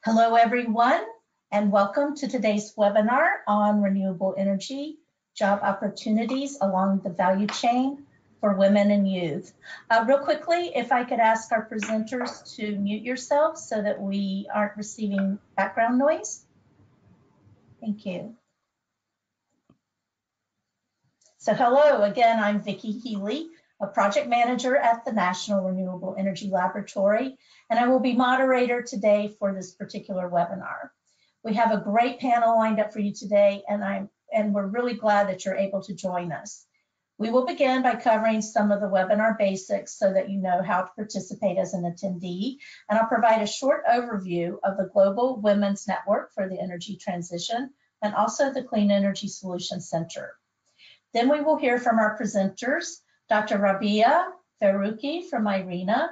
Hello, everyone, and welcome to today's webinar on renewable energy, job opportunities along the value chain for women and youth. Real quickly, if I could ask our presenters to mute yourselves so that we aren't receiving background noise. Thank you. So hello, again, I'm Vicki Healy, a project manager at the National Renewable Energy Laboratory, and I will be moderator today for this particular webinar. We have a great panel lined up for you today, and we're really glad that you're able to join us. We will begin by covering some of the webinar basics so that you know how to participate as an attendee, and I'll provide a short overview of the Global Women's Network for the Energy Transition and also the Clean Energy Solutions Center. Then we will hear from our presenters, Dr. Rabia Faruqi from IRENA,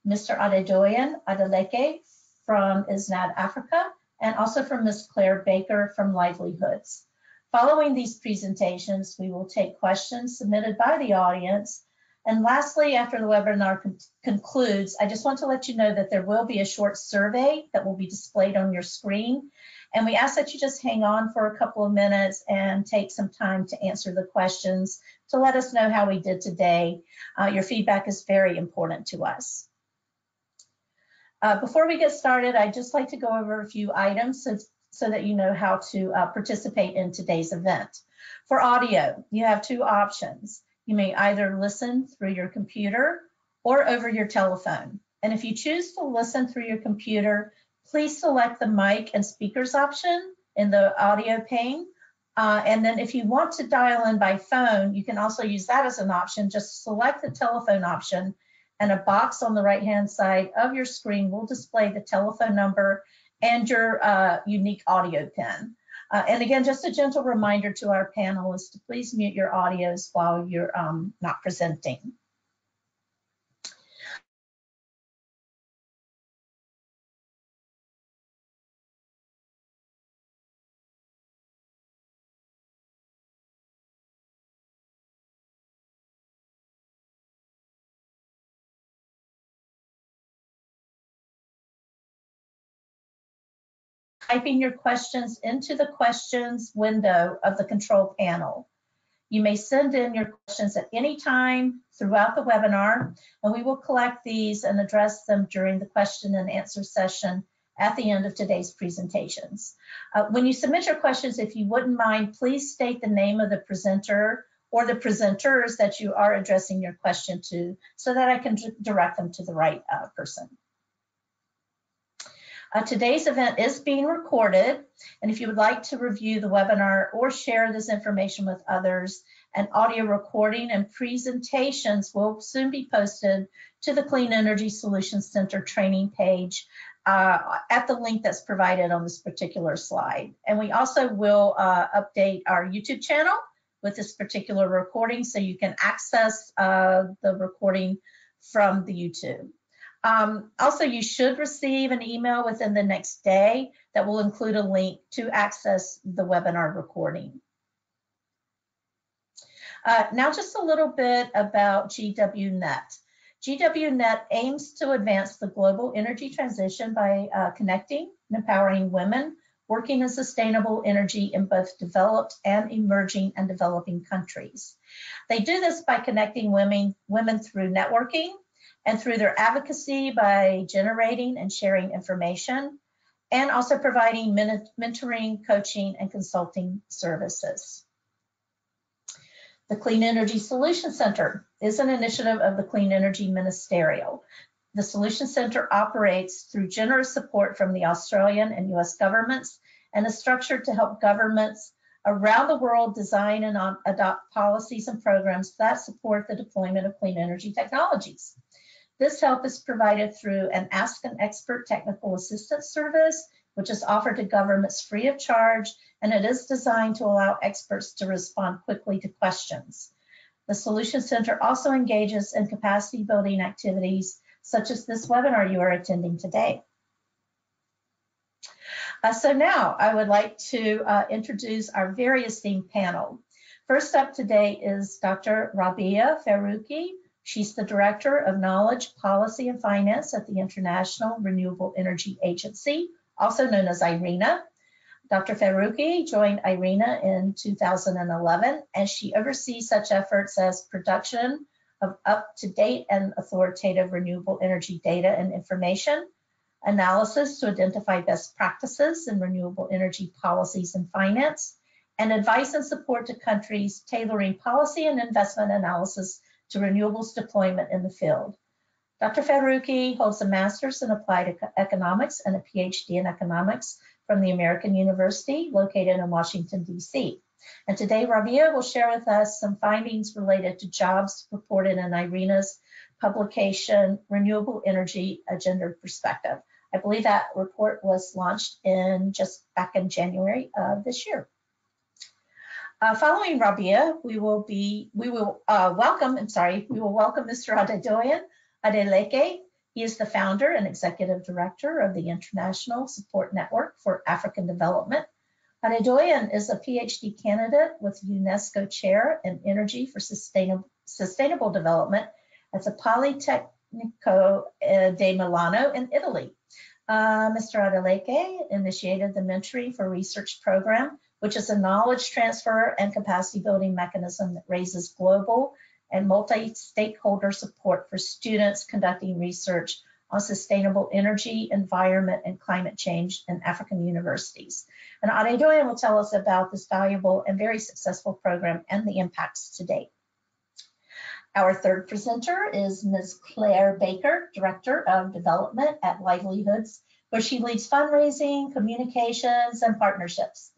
Mr. Adedoyin Adeleke from ISNAD Africa, and also from Ms. Claire Baker from Livelihoods. Following these presentations, we will take questions submitted by the audience. And lastly, after the webinar concludes, I just want to let you know that there will be a short survey that will be displayed on your screen. And we ask that you just hang on for a couple of minutes and take some time to answer the questions to let us know how we did today. Your feedback is very important to us. Before we get started, I'd just like to go over a few items so that you know how to participate in today's event. For audio, you have two options. You may either listen through your computer or over your telephone. And if you choose to listen through your computer, please select the mic and speakers option in the audio pane. And then if you want to dial in by phone, you can also use that as an option. Just select the telephone option, and a box on the right-hand side of your screen will display the telephone number and your unique audio pin. And again, just a gentle reminder to our panelists to please mute your audios while you're not presenting. Typing your questions into the questions window of the control panel. You may send in your questions at any time throughout the webinar, and we will collect these and address them during the question and answer session at the end of today's presentations. When you submit your questions, if you wouldn't mind, please state the name of the presenter or the presenters that you are addressing your question to so that I can direct them to the right person. Today's event is being recorded, and if you would like to review the webinar or share this information with others, an audio recording and presentations will soon be posted to the Clean Energy Solutions Center training page at the link that's provided on this particular slide. And we also will update our YouTube channel with this particular recording so you can access the recording from the YouTube. Also, you should receive an email within the next day that will include a link to access the webinar recording. Now, just a little bit about GWNet. GWNet aims to advance the global energy transition by connecting and empowering women working in sustainable energy in both developed and emerging and developing countries. They do this by connecting women through networking, and through their advocacy by generating and sharing information, and also providing mentoring, coaching, and consulting services. The Clean Energy Solutions Center is an initiative of the Clean Energy Ministerial. The Solutions Center operates through generous support from the Australian and US governments and is structured to help governments around the world design and adopt policies and programs that support the deployment of clean energy technologies. This help is provided through an Ask an Expert technical assistance service, which is offered to governments free of charge, and it is designed to allow experts to respond quickly to questions. The Solutions Center also engages in capacity building activities, such as this webinar you are attending today. So now I would like to introduce our very esteemed panel. First up today is Dr. Rabia Faruqi. She's the Director of Knowledge, Policy, and Finance at the International Renewable Energy Agency, also known as IRENA. Dr. Faruqi joined IRENA in 2011, and she oversees such efforts as production of up-to-date and authoritative renewable energy data and information, analysis to identify best practices in renewable energy policies and finance, and advice and support to countries tailoring policy and investment analysis to renewables deployment in the field. Dr. Faruqi holds a master's in applied economics and a PhD in economics from the American University located in Washington, D.C. And today, Rabia will share with us some findings related to jobs reported in IRENA's publication, Renewable Energy, A Gender Perspective. I believe that report was launched just back in January of this year. Following Rabia, we will welcome Mr. Adedoyin Adeleke. He is the founder and executive director of the International Support Network for African Development. Adedoyin is a PhD candidate with UNESCO Chair in Energy for Sustainable Development at the Politecnico di Milano in Italy. Mr. Adeleke initiated the Mentoring for Research program, which is a knowledge transfer and capacity building mechanism that raises global and multi-stakeholder support for students conducting research on sustainable energy, environment, and climate change in African universities. And Adedoyin will tell us about this valuable and very successful program and the impacts to date. Our third presenter is Ms. Claire Baker, Director of Development at Livelihoods, where she leads fundraising, communications, and partnerships.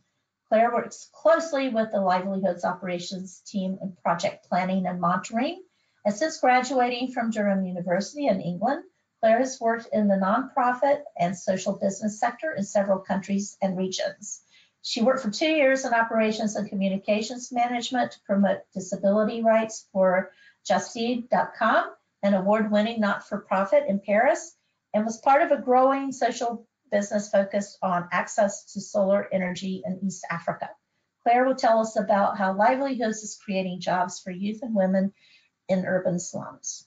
Claire works closely with the Livelihoods operations team in project planning and monitoring. And since graduating from Durham University in England, Claire has worked in the nonprofit and social business sector in several countries and regions. She worked for 2 years in operations and communications management to promote disability rights for Justide.com, an award-winning not-for-profit in Paris, and was part of a growing social business focused on access to solar energy in East Africa. Claire will tell us about how Livelihoods is creating jobs for youth and women in urban slums.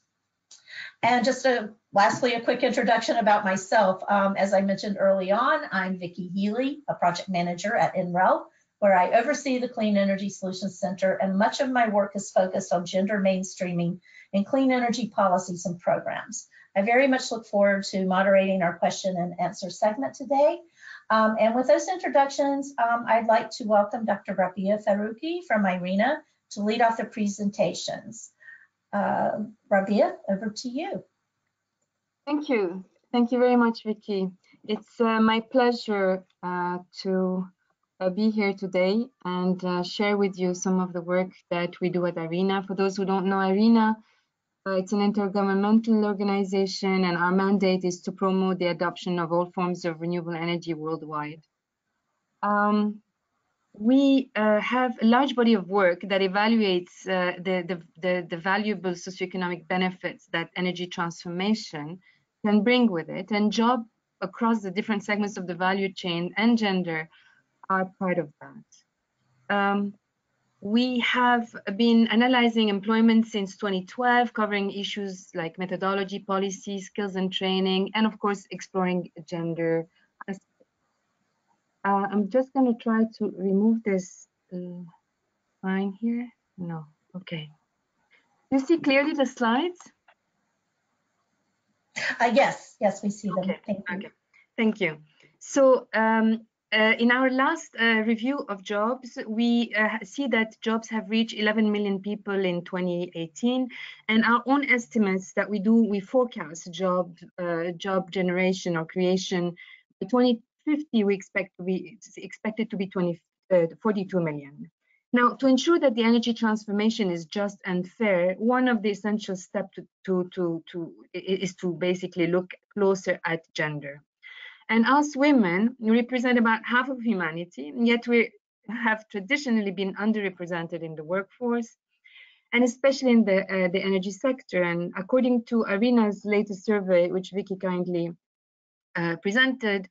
And just lastly, a quick introduction about myself. As I mentioned early on, I'm Vicki Healy, a project manager at NREL, where I oversee the Clean Energy Solutions Center, and much of my work is focused on gender mainstreaming in clean energy policies and programs. I very much look forward to moderating our question and answer segment today. And with those introductions, I'd like to welcome Dr. Rabia Faruqi from IRENA to lead off the presentations. Rabia, over to you. Thank you. Thank you very much, Vicki. It's my pleasure to be here today and share with you some of the work that we do at IRENA. For those who don't know IRENA, it's an intergovernmental organization, and our mandate is to promote the adoption of all forms of renewable energy worldwide. We have a large body of work that evaluates the valuable socioeconomic benefits that energy transformation can bring with it, and jobs across the different segments of the value chain and gender are part of that. We have been analyzing employment since 2012, covering issues like methodology, policy, skills and training, and of course, exploring gender aspects. I'm just going to try to remove this line here. No, okay. Do you see clearly the slides? Yes, we see them. Okay. Thank you. Okay. Thank you. So in our last review of jobs, we see that jobs have reached 11 million people in 2018, and our own estimates that we forecast job generation or creation by 2050, we expect it to be 42 million. Now, to ensure that the energy transformation is just and fair, one of the essential steps is to basically look closer at gender. And us women represent about half of humanity, and yet we have traditionally been underrepresented in the workforce, and especially in the energy sector. And according to IRENA's latest survey, which Vicki kindly presented,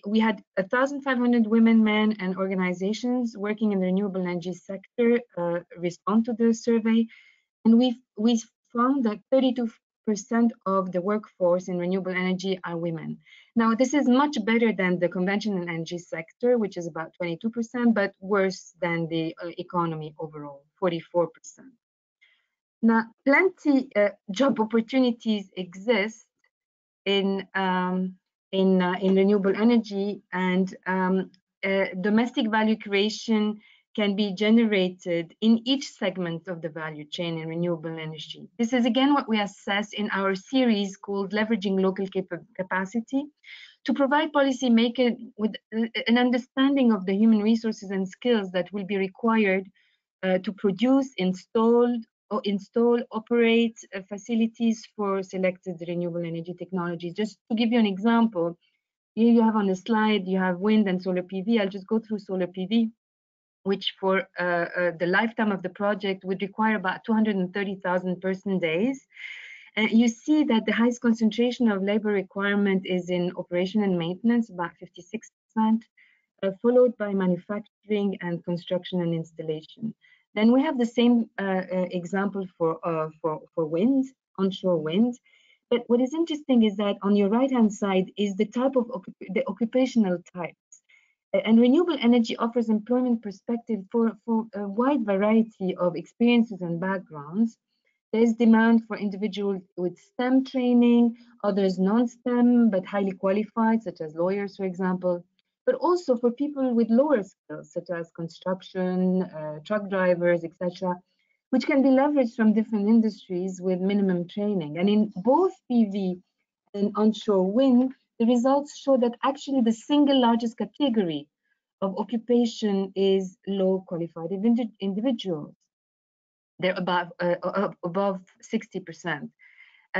we had 1,500 women, men, and organizations working in the renewable energy sector respond to the survey, and we found that 32% 40% of the workforce in renewable energy are women. Now, this is much better than the conventional energy sector, which is about 22%, but worse than the economy overall, 44%. Now, plenty job opportunities exist in renewable energy, and domestic value creation can be generated in each segment of the value chain in renewable energy. This is again what we assess in our series called Leveraging Local Capacity, to provide policymakers with an understanding of the human resources and skills that will be required to produce, install, operate facilities for selected renewable energy technologies. Just to give you an example, here you have on the slide, you have wind and solar PV. I'll just go through solar PV, which for the lifetime of the project would require about 230,000 person days. And you see that the highest concentration of labor requirement is in operation and maintenance, about 56%, followed by manufacturing and construction and installation. Then we have the same example for wind, onshore wind. But what is interesting is that on your right-hand side is the type of the occupational types. And renewable energy offers employment perspective for a wide variety of experiences and backgrounds. There's demand for individuals with STEM training, others non-STEM but highly qualified, such as lawyers, for example, but also for people with lower skills, such as construction, truck drivers, etc., which can be leveraged from different industries with minimum training. And in both PV and onshore wind, the results show that actually the single largest category of occupation is low qualified individuals. They're above 60%.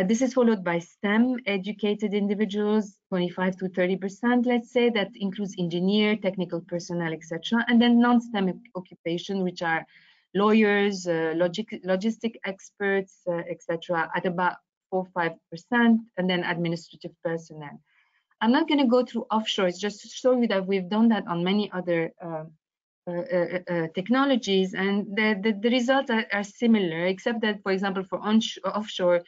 This is followed by STEM educated individuals, 25 to 30%, let's say, that includes engineer, technical personnel, etc. And then non-STEM occupation, which are lawyers, logistic experts, etc., at about 4-5%, and then administrative personnel. I'm not going to go through offshores, just to show you that we've done that on many other technologies, and the results are similar, except that, for example, for offshore,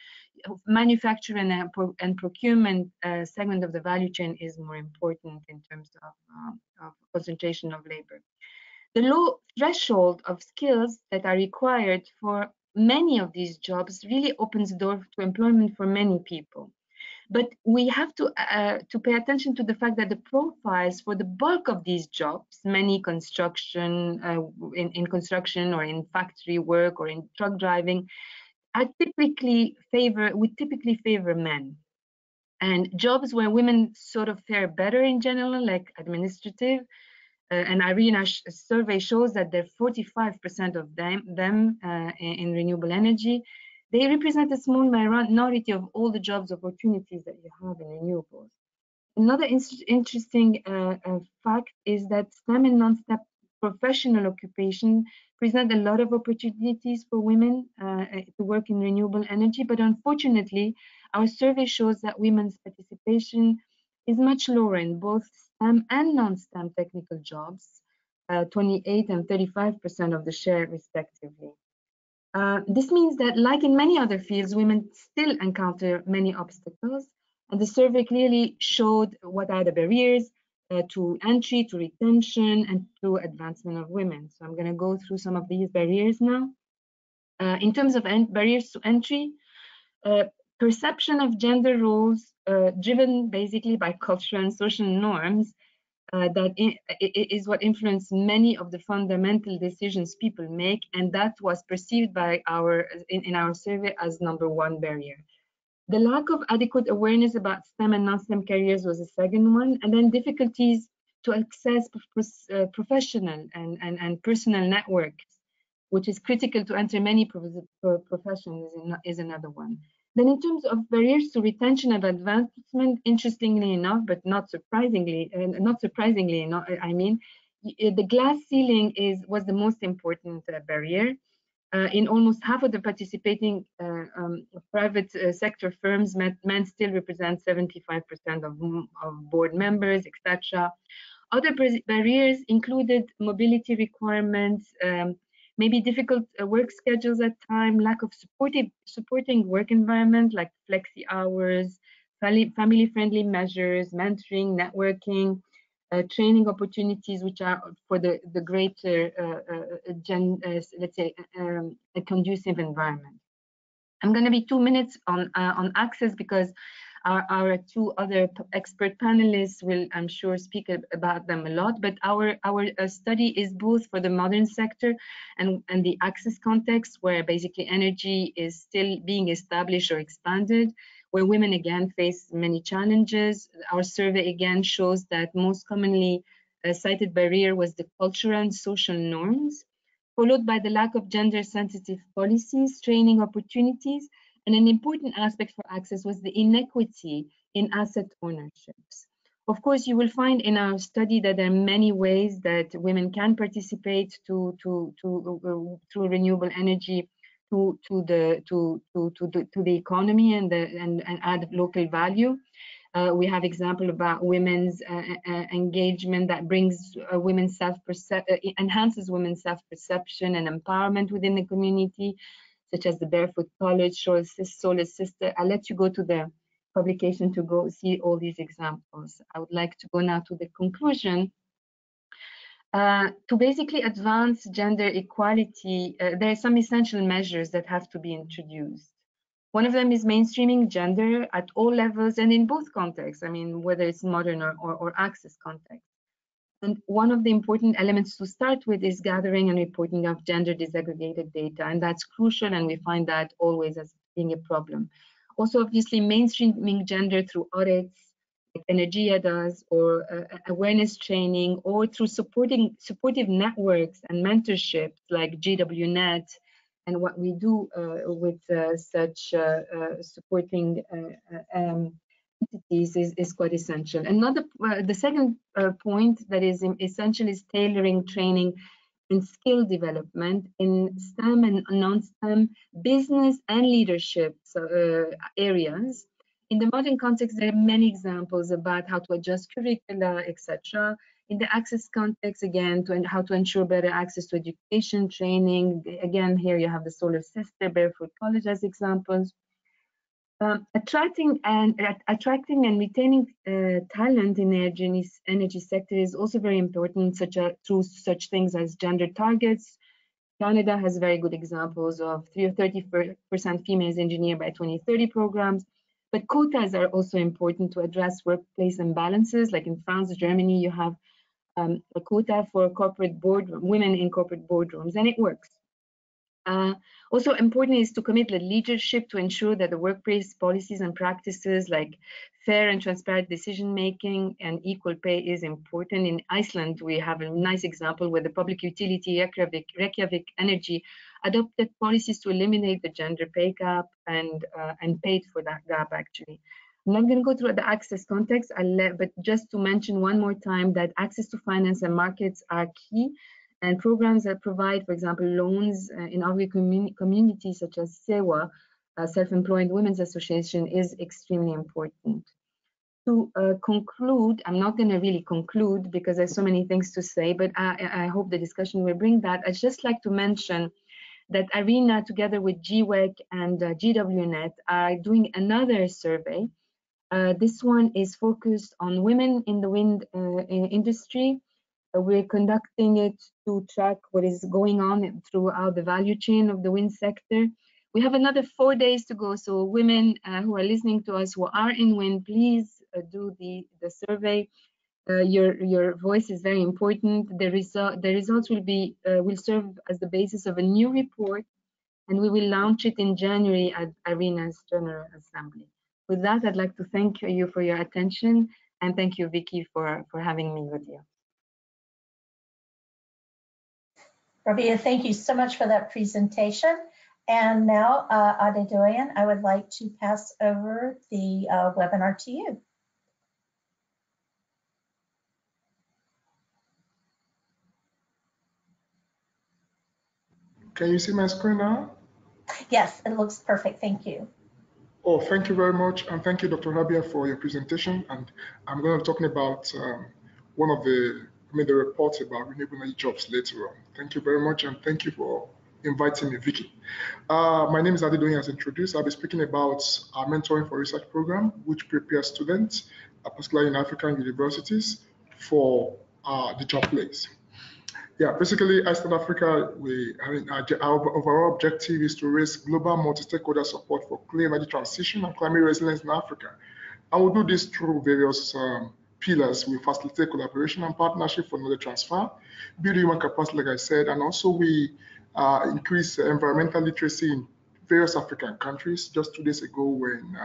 manufacturing and procurement segment of the value chain is more important in terms of concentration of labor. The low threshold of skills that are required for many of these jobs really opens the door to employment for many people. But we have to pay attention to the fact that the profiles for the bulk of these jobs, many construction, in construction or in factory work or in truck driving, would typically favor men. And jobs where women sort of fare better in general, like administrative, and IRENA's survey shows that there are 45% of them in renewable energy. They represent a small minority of all the jobs opportunities that you have in renewables. Another interesting fact is that STEM and non-STEM professional occupation present a lot of opportunities for women to work in renewable energy, but unfortunately, our survey shows that women's participation is much lower in both STEM and non-STEM technical jobs, 28 and 35% of the share respectively. This means that, like in many other fields, women still encounter many obstacles, and the survey clearly showed what are the barriers to entry, to retention, and to advancement of women. So I'm going to go through some of these barriers now. In terms of barriers to entry, perception of gender roles driven basically by culture and social norms that is what influenced many of the fundamental decisions people make, and that was perceived by in our survey as #1 barrier. The lack of adequate awareness about STEM and non-STEM careers was the second one, and then difficulties to access professional and personal networks, which is critical to enter many professions, is another one. Then in terms of barriers to retention and advancement, interestingly enough, but not surprisingly, the glass ceiling was the most important barrier. In almost half of the participating private sector firms, men still represent 75% of board members, etc. Other barriers included mobility requirements, maybe difficult work schedules at time, lack of supporting work environment like flexi hours, family-friendly measures, mentoring, networking, training opportunities, which are for the greater, let's say, a conducive environment. I'm going to be 2 minutes on access because our two other expert panelists will, I'm sure, speak about them a lot. But our study is both for the modern sector and the access context, where basically energy is still being established or expanded, where women again face many challenges. Our survey again shows that most commonly cited barrier was the cultural and social norms, followed by the lack of gender-sensitive policies, training opportunities, and an important aspect for access was the inequity in asset ownerships. Of course, you will find in our study that there are many ways that women can participate through renewable energy to the economy and add local value. We have example about women's engagement that brings enhances women's self-perception and empowerment within the community, such as the Barefoot College, Solar Sister. I'll let you go to the publication to go see all these examples. I would like to go now to the conclusion. To basically advance gender equality, there are some essential measures that have to be introduced. One of them is mainstreaming gender at all levels and in both contexts, I mean, whether it's modern or access context. And one of the important elements to start with is gathering and reporting of gender disaggregated data, and that's crucial, and we find that always as being a problem. Also, obviously, mainstreaming gender through audits, like Energia does, or awareness training, or through supportive networks and mentorships like GWNet, and what we do with such supporting entities is quite essential. Another, the second point that is essential is tailoring training and skill development in STEM and non-STEM business and leadership areas. In the modern context, there are many examples about how to adjust curricula, etc. In the access context, again, how to ensure better access to education, training. Again, here you have the Solar Sister, Barefoot College as examples. Attracting and retaining talent in the energy sector is also very important, through such things as gender targets. Canada has very good examples of 30% females engineer by 2030 programs, but quotas are also important to address workplace imbalances. Like in France, Germany, you have a quota for women in corporate boardrooms, and it works. Also important is to commit the leadership to ensure that the workplace policies and practices like fair and transparent decision making and equal pay is important. In Iceland, we have a nice example where the public utility Reykjavik Energy adopted policies to eliminate the gender pay gap and paid for that gap actually. I'm not going to go through the access context, but just to mention one more time that access to finance and markets are key. And programs that provide, for example, loans in our communities, such as SEWA, Self-Employed Women's Association, is extremely important. To conclude, I'm not going to really conclude because there's so many things to say, but I hope the discussion will bring that. I'd just like to mention that IRENA, together with GWEC and GWNet, are doing another survey. This one is focused on women in the wind industry. We're conducting it to track what is going on throughout the value chain of the wind sector. We have another 4 days to go, so women who are listening to us who are in wind, please do the survey. Your voice is very important. The results will serve as the basis of a new report, and we will launch it in January at IRENA's General Assembly. With that, I'd like to thank you for your attention, and thank you, Vicky, for having me with you. Rabia, thank you so much for that presentation. And now, Adedoyin, I would like to pass over the webinar to you. Can you see my screen now? Yes, it looks perfect. Thank you. Oh, thank you very much. And thank you, Dr. Rabia, for your presentation. And I'm going to be talking about one of the reports about renewable energy jobs later on. Thank you very much, and thank you for inviting me, Vicky. My name is Adedoyin, as introduced. I'll be speaking about our Mentoring for Research program, which prepares students, particularly in African universities, for the job place. Yeah, basically, Iceland Africa, our overall objective is to raise global multi-stakeholder support for clean energy transition and climate resilience in Africa. And we'll do this through various pillars. We facilitate collaboration and partnership for knowledge transfer, build human capacity, like I said, and also we increase environmental literacy in various African countries. Just 2 days ago, when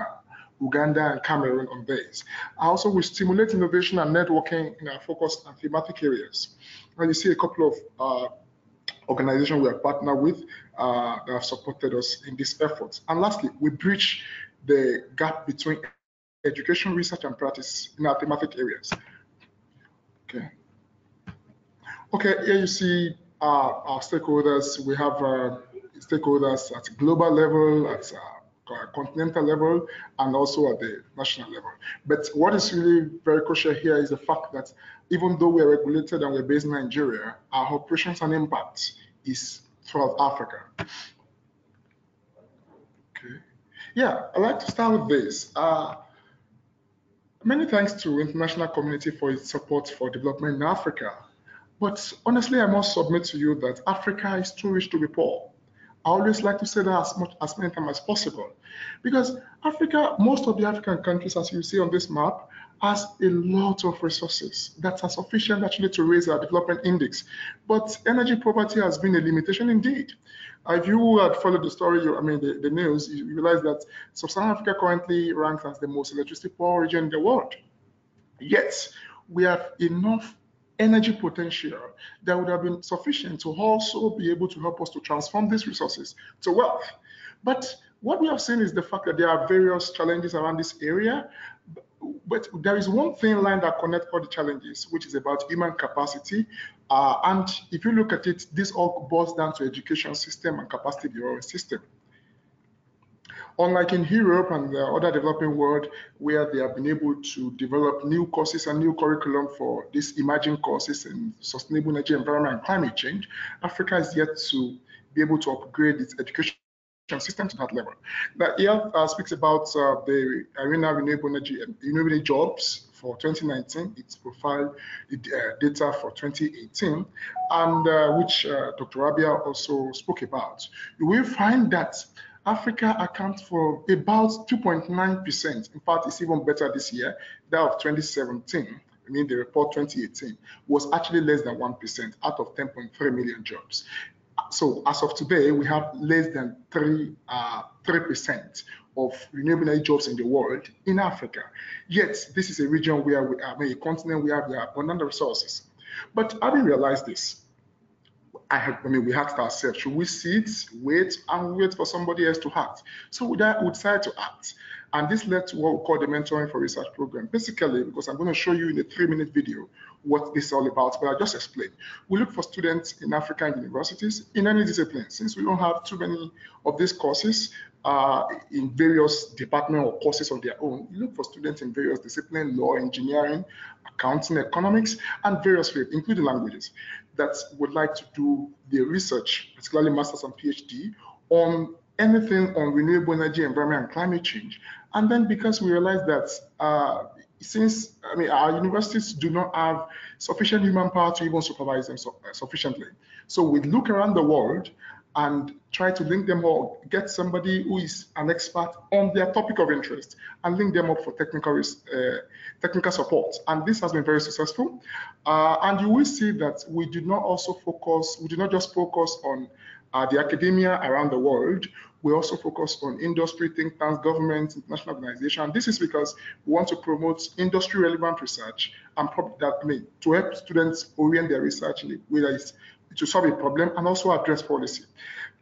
Uganda and Cameroon on base. Also, we stimulate innovation and networking in our focus and thematic areas. And you see a couple of organizations we have partnered with that have supported us in this effort. And lastly, we bridge the gap between education, research, and practice in our thematic areas. Okay, here you see our stakeholders. We have stakeholders at global level, at continental level, and also at the national level. But what is really very crucial here is the fact that even though we're regulated and we're based in Nigeria, our operations and impact is throughout Africa. Okay. Yeah, I'd like to start with this. Many thanks to international community for its support for development in Africa. But honestly, I must submit to you that Africa is too rich to be poor. I always like to say that as many times as possible, because Africa, most of the African countries, as you see on this map, has a lot of resources that are sufficient actually to raise our development index. But energy poverty has been a limitation indeed. If you had followed the story, the news, you realize that Sub-Saharan Africa currently ranks as the most electricity poor region in the world. Yet, we have enough energy potential that would have been sufficient to also be able to help us to transform these resources to wealth. But what we have seen is the fact that there are various challenges around this area, but there is one thin line that connects all the challenges, which is about human capacity. And if you look at it, this all boils down to education system and capacity development system. Unlike in Europe and the other developing world, where they have been able to develop new courses and new curriculum for these emerging courses in sustainable energy, environment, and climate change, Africa is yet to be able to upgrade its education system to that level. That here speaks about the arena renewable energy and renewable jobs for 2019. It's profiled the data for 2018, and which Dr. Rabia also spoke about. You will find that Africa accounts for about 2.9%. In fact, it's even better this year. That of 2017, the report 2018, was actually less than 1% out of 10.3 million jobs. So as of today, we have less than 3% of renewable energy jobs in the world in Africa. Yet, this is a region where we are, a continent where we have abundant resources. But having realized this, we asked ourselves, should we sit, wait for somebody else to act? So we decided to act. And this led to what we call the Mentoring for Research program. Basically, because I'm going to show you in a 3-minute video what this is all about, but I'll just explain. We look for students in African universities in any discipline. Since we don't have too many of these courses in various departments or courses of their own, we look for students in various disciplines, law, engineering, accounting, economics, and various fields, including languages, that would like to do the research, particularly master's and PhD, on anything on renewable energy, environment, and climate change. And then because we realized that since our universities do not have sufficient human power to even supervise them sufficiently, so we look around the world and try to link them or get somebody who is an expert on their topic of interest and link them up for technical support. And this has been very successful. And you will see that we do not just focus on the academia around the world. We also focus on industry, think tanks, governments, international organizations. This is because we want to promote industry-relevant research and to help students orient their research in a way that is to solve a problem and also address policy.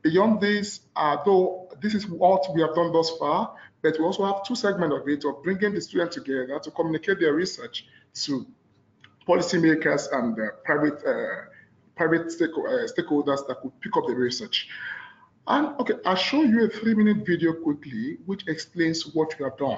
Beyond this, though this is what we have done thus far, but we also have 2 segments of it, of bringing the students together to communicate their research to policymakers and private stakeholders that could pick up the research. And okay, I'll show you a 3-minute video quickly, which explains what we have done.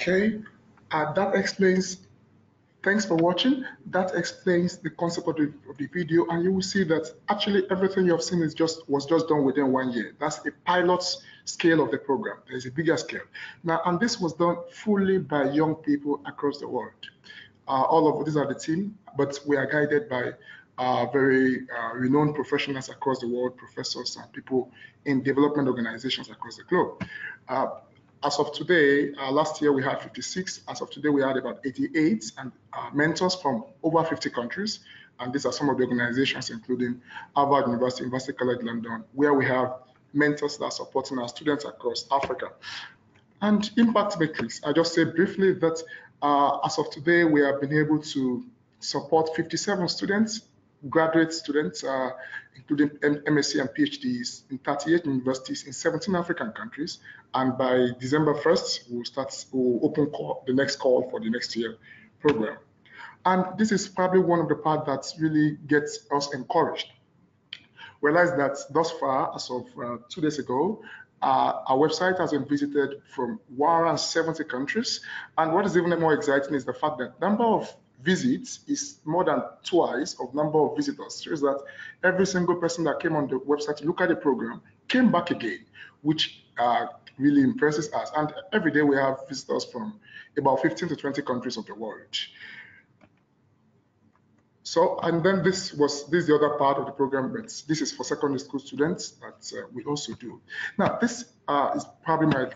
Okay, that explains. Thanks for watching. That explains the concept of the video, and you will see that actually everything you have seen was just done within 1 year. That's a pilot scale of the program. There's a bigger scale now, and this was done fully by young people across the world. All of these are the team, but we are guided by very renowned professionals across the world, professors and people in development organizations across the globe. As of today, last year we had 56. As of today, we had about 88 and mentors from over 50 countries. And these are some of the organizations, including Harvard University, University College London, where we have mentors that are supporting our students across Africa. And impact matrix, I just say briefly that as of today, we have been able to support 57 students, graduate students, including MSc and PhDs in 38 universities in 17 African countries. And by December 1st, we'll open the next call for the next year program. And this is probably one of the parts that really gets us encouraged. Realize that thus far, as of 2 days ago, our website has been visited from 170 countries. And what is even more exciting is the fact that number of visits is more than twice of number of visitors. It shows that every single person that came on the website to look at the program came back again, which really impresses us. And every day we have visitors from about 15 to 20 countries of the world. So, and then this is the other part of the program, but this is for secondary school students that we also do. Now, this is probably my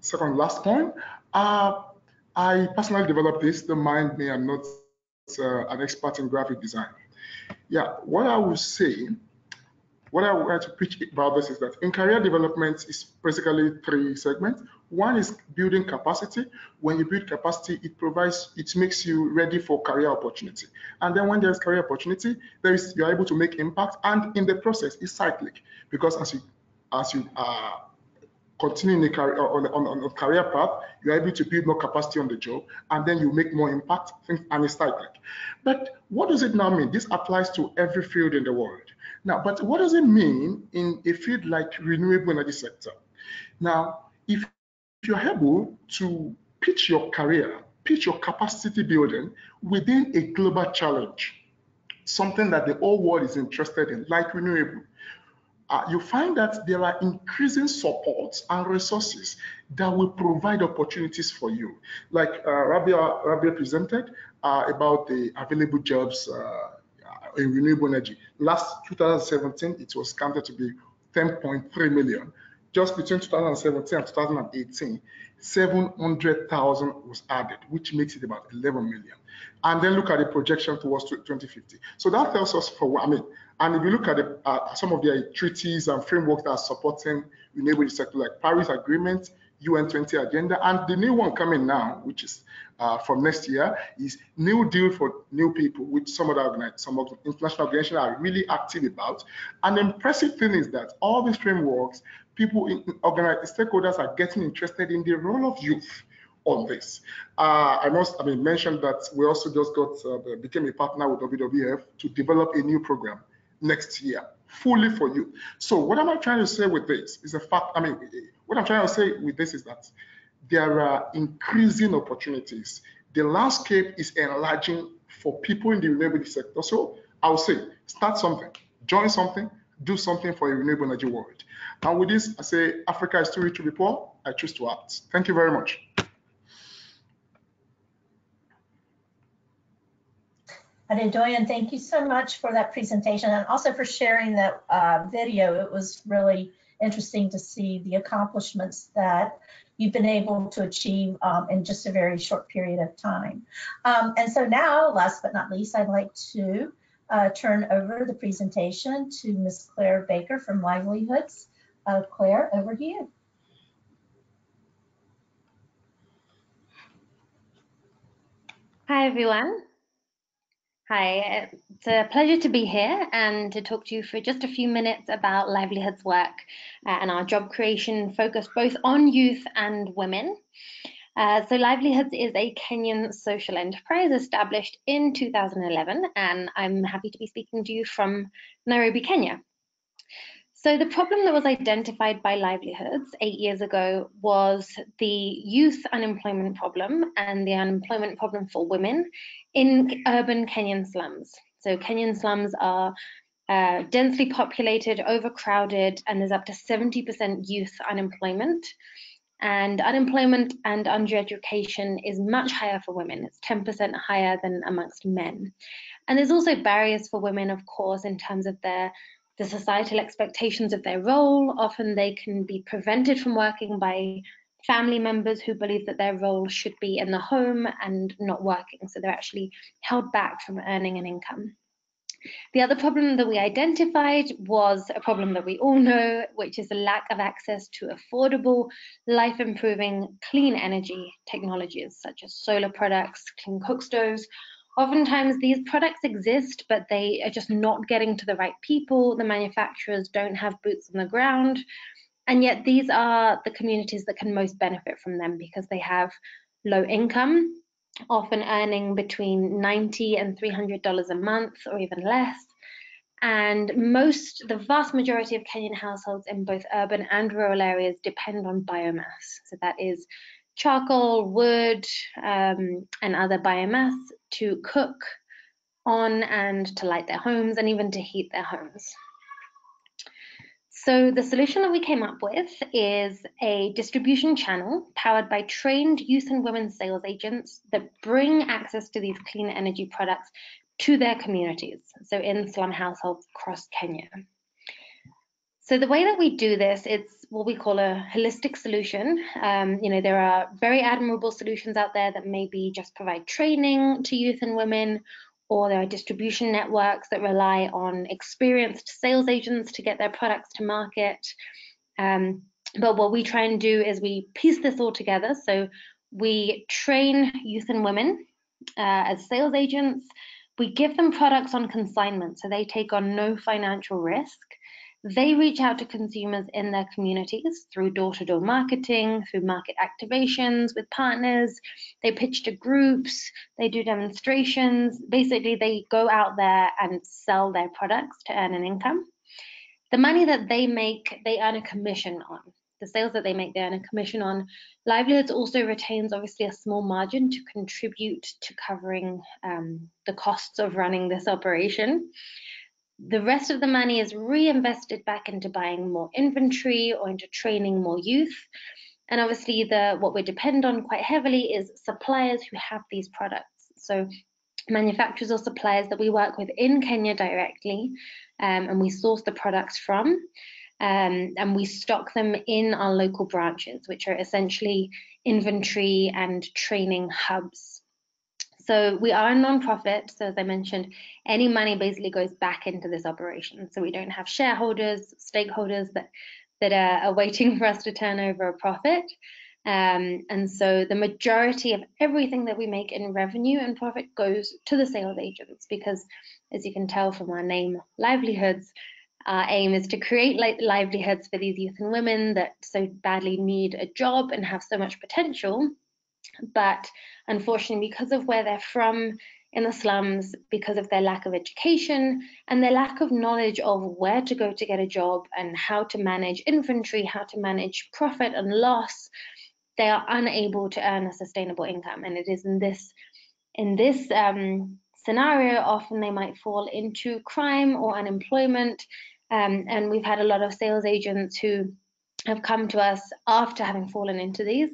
second last point. I personally developed this. Don't mind me, I'm not an expert in graphic design. Yeah, what I would like to preach about this is that in career development is basically 3 segments. One is building capacity. When you build capacity, it makes you ready for career opportunity. And then when there's career opportunity, you're able to make impact. And in the process, it's cyclic, because as you continue in the career, on a career path, you're able to build more capacity on the job, and then you make more impact, and it's cyclic. But what does it now mean? This applies to every field in the world. Now, but what does it mean in a field like renewable energy sector? Now, if you're able to pitch your career, pitch your capacity building within a global challenge, something that the whole world is interested in, like renewable, you find that there are increasing supports and resources that will provide opportunities for you. Like Rabia presented about the available jobs in renewable energy. Last 2017, it was counted to be 10.3 million. Just between 2017 and 2018, 700,000 was added, which makes it about 11 million. And then look at the projection towards 2050. So that tells us and if you look at some of the treaties and frameworks that are supporting renewable sector, like Paris Agreement, UN 20 Agenda, and the new one coming now, which is from next year, is New Deal for New People, which some of the international organizations are really active about. And the impressive thing is that all these frameworks, stakeholders are getting interested in the role of youth on this. I mention that we also just became a partner with WWF to develop a new program next year, fully for you. So what am I trying to say with this is what I'm trying to say with this is that there are increasing opportunities. The landscape is enlarging for people in the renewable sector. So I would say, start something, join something, do something for a renewable energy world. And with this, I say, Africa is too rich to be poor. I choose to act. Thank you very much. Adedoyin, thank you so much for that presentation, and also for sharing that video. It was really interesting to see the accomplishments that you've been able to achieve in just a very short period of time. And so now, last but not least, I'd like to turn over the presentation to Ms. Claire Baker from Livelihoods. Claire, over to you. Hi, everyone. Hi, it's a pleasure to be here and to talk to you for just a few minutes about Livelihoods work and our job creation focus both on youth and women. So Livelihoods is a Kenyan social enterprise established in 2011, and I'm happy to be speaking to you from Nairobi, Kenya. So the problem that was identified by Livelihoods 8 years ago was the youth unemployment problem and the unemployment problem for women in urban Kenyan slums. So Kenyan slums are densely populated, overcrowded, and there's up to 70% youth unemployment. And unemployment and undereducation is much higher for women. It's 10% higher than amongst men. And there's also barriers for women, of course, in terms of the societal expectations of their role. Often they can be prevented from working by family members who believe that their role should be in the home and not working. So they're actually held back from earning an income. The other problem that we identified was a problem that we all know, which is the lack of access to affordable, life-improving, clean energy technologies, such as solar products, clean cook stoves. Oftentimes these products exist, but they are just not getting to the right people. The manufacturers don't have boots on the ground. And yet these are the communities that can most benefit from them because they have low income, often earning between $90 and $300 a month or even less. And the vast majority of Kenyan households in both urban and rural areas depend on biomass. So that is charcoal, wood, and other biomass to cook on and to light their homes and even to heat their homes. So the solution that we came up with is a distribution channel powered by trained youth and women sales agents that bring access to these clean energy products to their communities, so in slum households across Kenya. So the way that we do this, it's what we call a holistic solution. There are very admirable solutions out there that maybe just provide training to youth and women, or there are distribution networks that rely on experienced sales agents to get their products to market. But what we try and do is we piece this all together. So we train youth and women as sales agents. We give them products on consignment, so they take on no financial risk. They reach out to consumers in their communities through door-to-door marketing, through market activations with partners. They pitch to groups, they do demonstrations. Basically, they go out there and sell their products to earn an income. The money that they make, they earn a commission on. The sales that they make, they earn a commission on. Livelihoods also retains obviously a small margin to contribute to covering the costs of running this operation. The rest of the money is reinvested back into buying more inventory or into training more youth. And obviously what we depend on quite heavily is suppliers who have these products. So manufacturers or suppliers that we work with in Kenya directly, and we source the products from, and we stock them in our local branches, which are essentially inventory and training hubs. So we are a non-profit, so as I mentioned, any money basically goes back into this operation. So we don't have shareholders, stakeholders that are waiting for us to turn over a profit. And so the majority of everything that we make in revenue and profit goes to the sales agents, because as you can tell from our name, Livelihoods, our aim is to create livelihoods for these youth and women that so badly need a job and have so much potential. But unfortunately, because of where they're from in the slums, because of their lack of education and their lack of knowledge of where to go to get a job and how to manage inventory, how to manage profit and loss, they are unable to earn a sustainable income. And it is in this scenario, often they might fall into crime or unemployment. And we've had a lot of sales agents who have come to us after having fallen into these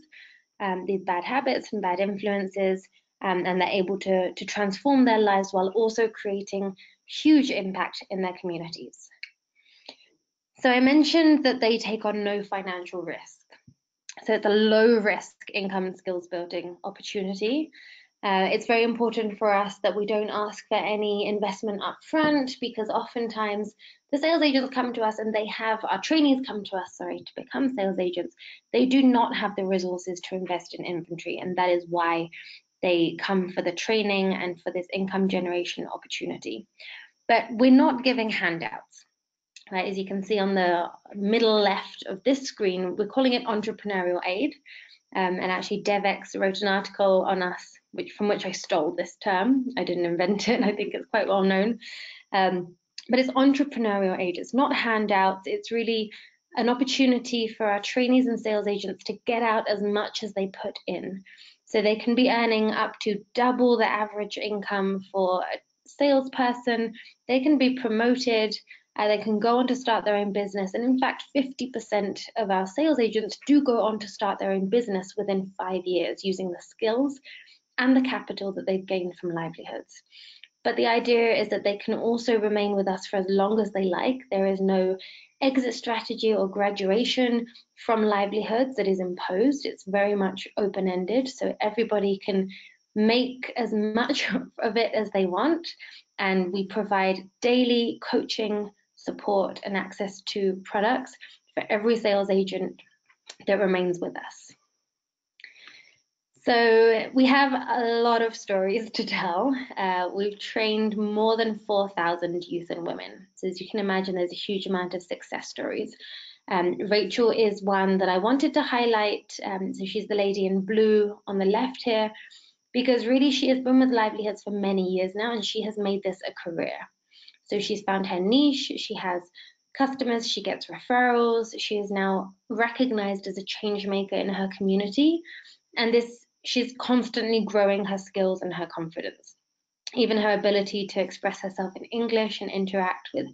bad habits and bad influences, and they're able to transform their lives while also creating huge impact in their communities. So I mentioned that they take on no financial risk. So it's a low risk income and skills building opportunity. It's very important for us that we don't ask for any investment up front, because oftentimes the sales agents come to us and our trainees come to us, to become sales agents. They do not have the resources to invest in inventory, and that is why they come for the training and for this income generation opportunity. But we're not giving handouts. Right? As you can see on the middle left of this screen, we're calling it entrepreneurial aid. And actually DevX wrote an article on us, from which I stole this term. I didn't invent it. I think it's quite well known. but it's entrepreneurial aid. It's not handouts. It's really an opportunity for our trainees and sales agents to get out as much as they put in. So they can be earning up to double the average income for a salesperson. They can be promoted. They can go on to start their own business. And in fact, 50% of our sales agents do go on to start their own business within 5 years using the skills and the capital that they've gained from livelihoods. But the idea is that they can also remain with us for as long as they like. There is no exit strategy or graduation from livelihoods that is imposed. It's very much open-ended, so everybody can make as much of it as they want. And we provide daily coaching, support, and access to products for every sales agent that remains with us. So we have a lot of stories to tell. We've trained more than 4,000 youth and women. So as you can imagine, there's a huge amount of success stories. Rachel is one that I wanted to highlight. So she's the lady in blue on the left here, because really she has been with livelihoods for many years now, and she has made this a career. So she's found her niche, she has customers, she gets referrals, she is now recognized as a change maker in her community. And she's constantly growing her skills and her confidence. Even her ability to express herself in English and interact with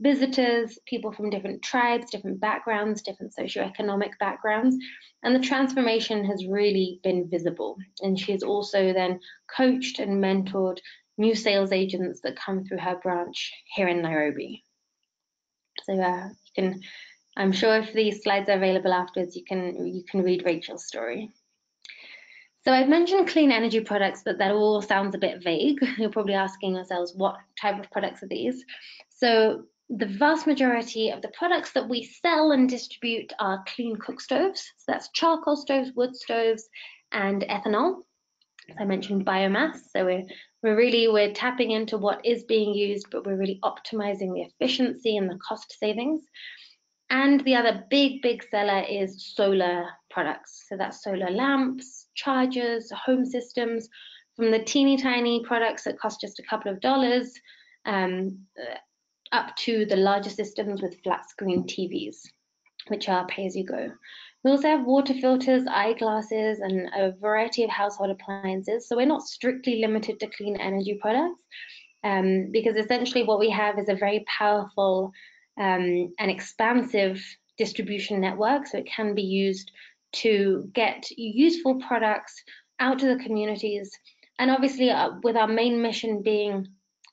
visitors, people from different tribes, different backgrounds, different socioeconomic backgrounds. And the transformation has really been visible. And she has also then coached and mentored new sales agents that come through her branch here in Nairobi. So I'm sure if these slides are available afterwards, you can read Rachel's story. So I've mentioned clean energy products, but that all sounds a bit vague. You're probably asking yourselves, what type of products are these? So the vast majority of the products that we sell and distribute are clean cook stoves. So that's charcoal stoves, wood stoves, and ethanol. As I mentioned, biomass. So we're tapping into what is being used, but we're really optimizing the efficiency and the cost savings. And the other big seller is solar products. So that's solar lamps, chargers, home systems, from the teeny tiny products that cost just a couple of dollars up to the larger systems with flat screen TVs, which are pay as you go. We also have water filters, eyeglasses, and a variety of household appliances. So we're not strictly limited to clean energy products, because essentially what we have is a very powerful and expansive distribution network, so it can be used to get useful products out to the communities. And obviously with our main mission being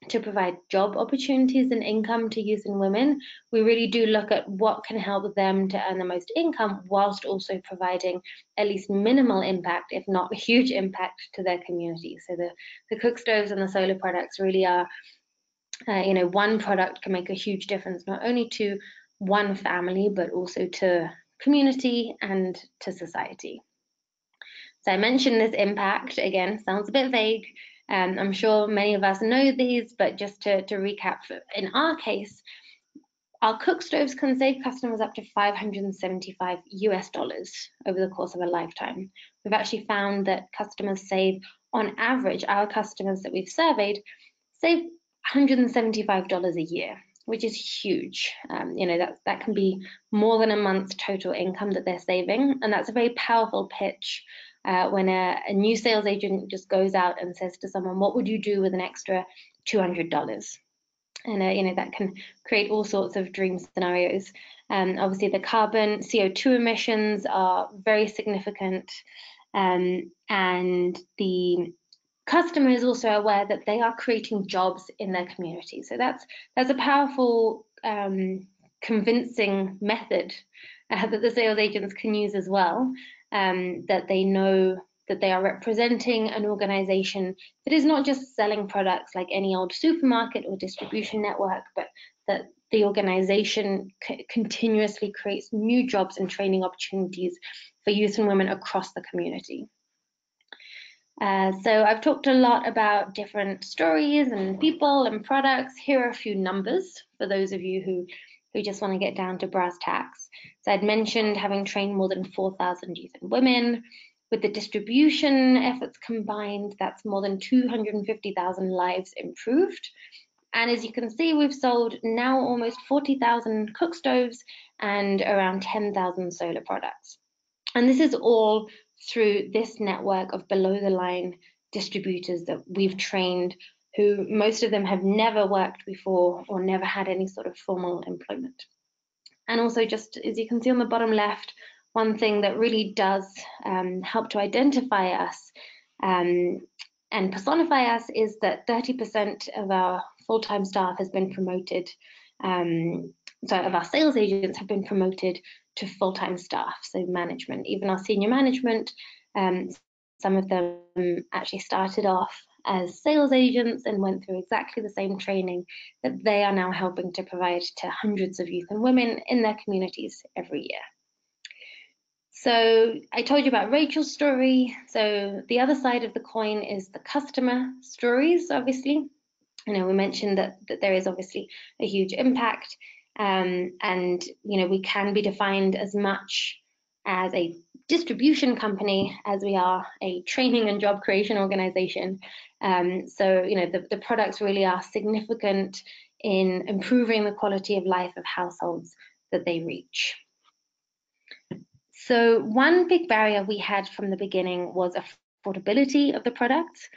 to provide job opportunities and income to youth and women, we really do look at what can help them to earn the most income whilst also providing at least minimal impact, if not a huge impact, to their community. So the cook stoves and the solar products really are one product can make a huge difference, not only to one family, but also to community and to society. So I mentioned this impact, again, sounds a bit vague. I'm sure many of us know these, but just to recap, in our case, our cook stoves can save customers up to $575 over the course of a lifetime. We've actually found that customers save, on average, our customers that we've surveyed, save $175 a year, which is huge. That can be more than a month's total income that they're saving, and that's a very powerful pitch when a new sales agent just goes out and says to someone, what would you do with an extra $200? And that can create all sorts of dream scenarios. Obviously, the carbon CO2 emissions are very significant, and the customer is also aware that they are creating jobs in their community. So that's a powerful, convincing method that the sales agents can use as well, that they know that they are representing an organization that is not just selling products like any old supermarket or distribution network, but that the organization continuously creates new jobs and training opportunities for youth and women across the community. So I've talked a lot about different stories and people and products. Here are a few numbers for those of you who just want to get down to brass tacks. So I'd mentioned having trained more than 4,000 youth and women. With the distribution efforts combined, that's more than 250,000 lives improved. And as you can see, we've sold now almost 40,000 cook stoves and around 10,000 solar products. And this is all through this network of below the line distributors that we've trained, who most of them have never worked before or never had any sort of formal employment. And also, just as you can see on the bottom left, one thing that really does help to identify us and personify us is that 30% of our full-time staff has been promoted, of our sales agents have been promoted to full-time staff, so management. Even our senior management, some of them actually started off as sales agents and went through exactly the same training that they are now helping to provide to hundreds of youth and women in their communities every year. So I told you about Rachel's story. So the other side of the coin is the customer stories, obviously. We mentioned that there is obviously a huge impact, and we can be defined as much as a distribution company as we are a training and job creation organization. The products really are significant in improving the quality of life of households that they reach. So one big barrier we had from the beginning was affordability of the products.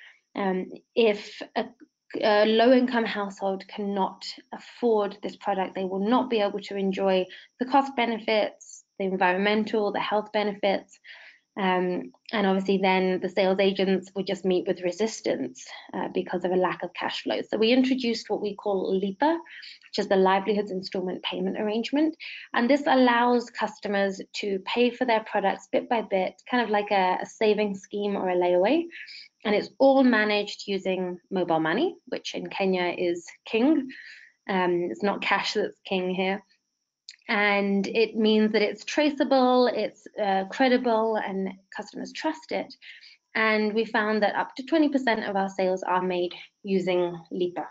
If a low-income household cannot afford this product, they will not be able to enjoy the cost benefits, the environmental, the health benefits, and obviously then the sales agents would just meet with resistance because of a lack of cash flow. So we introduced what we call LIPA, which is the Livelihoods Installment Payment Arrangement, and this allows customers to pay for their products bit by bit, kind of like a savings scheme or a layaway. And it's all managed using mobile money, which in Kenya is king. It's not cash that's king here. And it means that it's traceable, it's credible, and customers trust it. And we found that up to 20% of our sales are made using LIPA.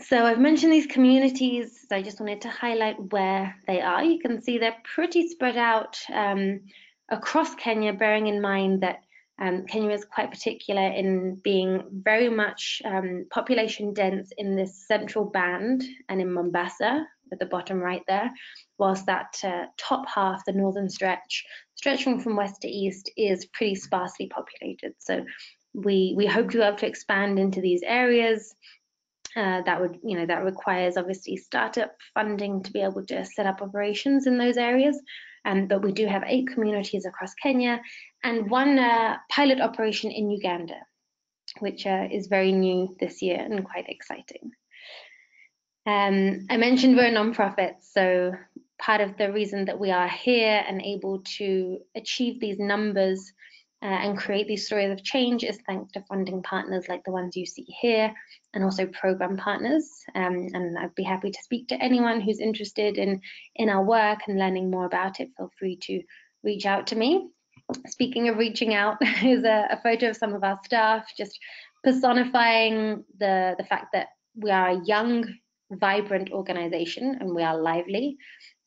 So I've mentioned these communities, so I just wanted to highlight where they are. You can see they're pretty spread out across Kenya, bearing in mind that Kenya is quite particular in being very much population dense in this central band and in Mombasa at the bottom right there, whilst that top half, the northern stretch, stretching from west to east, is pretty sparsely populated. So we hope to be able to expand into these areas. That requires obviously startup funding to be able to set up operations in those areas. But we do have 8 communities across Kenya and one pilot operation in Uganda, which is very new this year and quite exciting. I mentioned we're a nonprofit, so part of the reason that we are here and able to achieve these numbers and create these stories of change is thanks to funding partners like the ones you see here, and also program partners. And I'd be happy to speak to anyone who's interested in our work and learning more about it. Feel free to reach out to me. Speaking of reaching out, is a photo of some of our staff, just personifying the fact that we are a young, vibrant organization and we are lively.